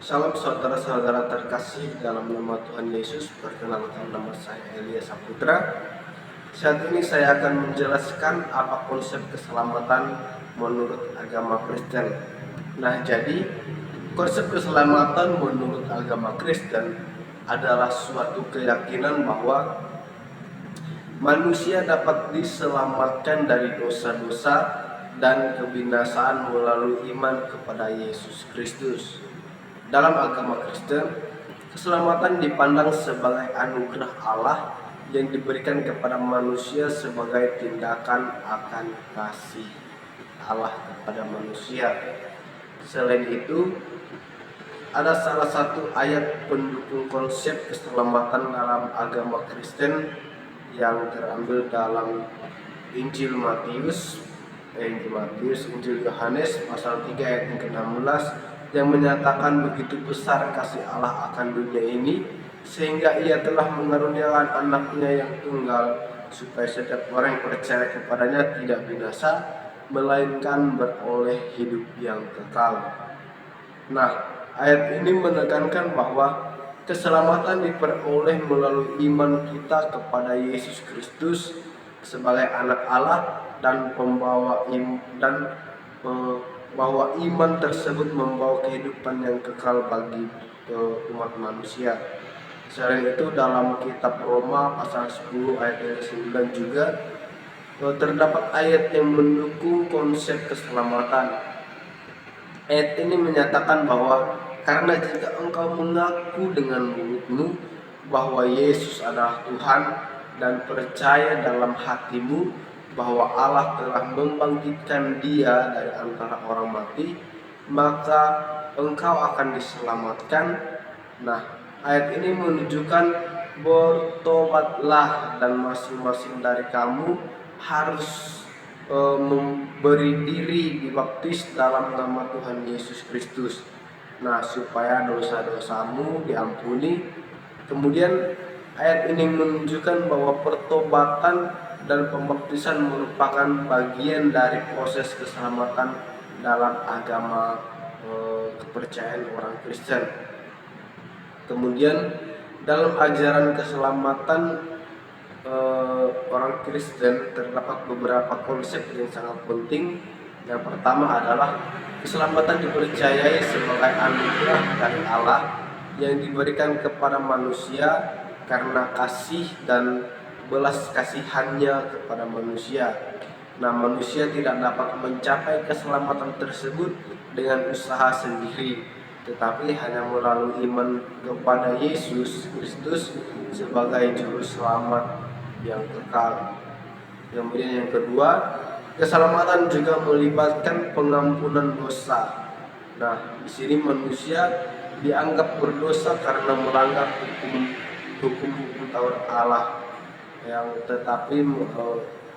Salam saudara-saudara terkasih dalam nama Tuhan Yesus. Perkenalkan, nama saya Elia Saputra. Saat ini saya akan menjelaskan apa konsep keselamatan menurut agama Kristen. Nah, jadi konsep keselamatan menurut agama Kristen adalah suatu keyakinan bahwa manusia dapat diselamatkan dari dosa-dosa dan kebinasaan melalui iman kepada Yesus Kristus. Dalam agama Kristen, keselamatan dipandang sebagai anugerah Allah yang diberikan kepada manusia sebagai tindakan akan kasih Allah kepada manusia. Selain itu, ada salah satu ayat pendukung konsep keselamatan dalam agama Kristen yang terambil dalam Injil Yohanes pasal 3 ayat yang ke-16 yang menyatakan begitu besar kasih Allah akan dunia ini sehingga Ia telah mengaruniakan anaknya yang tunggal supaya setiap orang yang percaya kepadanya tidak binasa melainkan beroleh hidup yang kekal. Nah, ayat ini menekankan bahwa keselamatan diperoleh melalui iman kita kepada Yesus Kristus sebagai anak Allah dan bahwa iman tersebut membawa kehidupan yang kekal bagi umat manusia. Selain itu, dalam kitab Roma pasal 10 ayat 9 juga terdapat ayat yang mendukung konsep keselamatan. Ayat ini menyatakan bahwa karena jika engkau mengaku dengan mulutmu bahwa Yesus adalah Tuhan dan percaya dalam hatimu bahwa Allah telah membangkitkan Dia dari antara orang mati, maka engkau akan diselamatkan. Nah, ayat ini menunjukkan bertobatlah dan masing-masing dari kamu harus memberi diri dibaptis dalam nama Tuhan Yesus Kristus. Nah, supaya dosa-dosamu diampuni. Kemudian ayat ini menunjukkan bahwa pertobatan dan pembaptisan merupakan bagian dari proses keselamatan dalam agama kepercayaan orang Kristen. Kemudian dalam ajaran keselamatan orang Kristen terdapat beberapa konsep yang sangat penting. Yang pertama adalah keselamatan dipercayai sebagai anugerah dari Allah yang diberikan kepada manusia karena kasih dan belas kasihannya kepada manusia. Nah, manusia tidak dapat mencapai keselamatan tersebut dengan usaha sendiri, tetapi hanya melalui iman kepada Yesus Kristus sebagai juru selamat yang kekal. Kemudian yang kedua, keselamatan juga melibatkan pengampunan dosa. Nah, di sini manusia dianggap berdosa karena melanggar hukum Taurat Allah, tetapi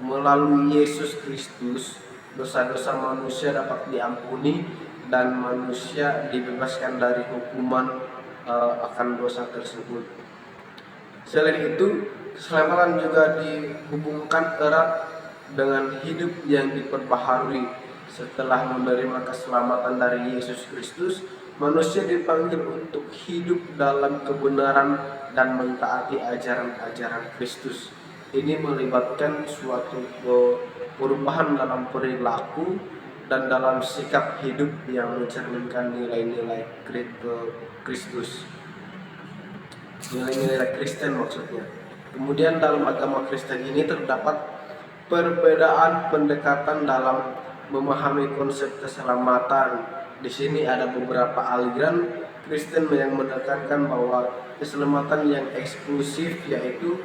melalui Yesus Kristus dosa-dosa manusia dapat diampuni dan manusia dibebaskan dari hukuman akan dosa tersebut. Selain itu, keselamatan juga dihubungkan erat dengan hidup yang diperbaharui. Setelah menerima keselamatan dari Yesus Kristus, manusia dipanggil untuk hidup dalam kebenaran dan mentaati ajaran-ajaran Kristus. Ini melibatkan suatu perubahan dalam perilaku dan dalam sikap hidup yang mencerminkan nilai-nilai Kristus. Nilai-nilai Kristen maksudnya. Kemudian dalam agama Kristen ini terdapat perbedaan pendekatan dalam memahami konsep keselamatan. Di sini ada beberapa aliran Kristen yang menekankan bahwa keselamatan yang eksklusif yaitu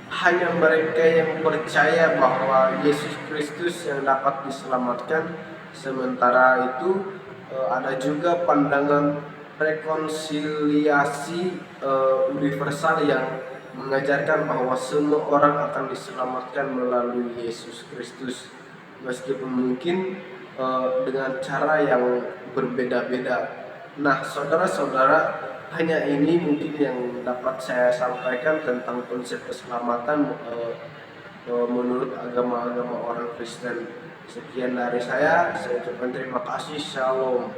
hanya mereka yang percaya bahwa Yesus Kristus yang dapat diselamatkan. Sementara itu ada juga pandangan rekonsiliasi universal yang mengajarkan bahwa semua orang akan diselamatkan melalui Yesus Kristus, meskipun mungkin dengan cara yang berbeda-beda. Nah, saudara-saudara, hanya ini mungkin yang dapat saya sampaikan tentang konsep keselamatan menurut agama-agama orang Kristen. Sekian dari saya ucapkan terima kasih. Shalom.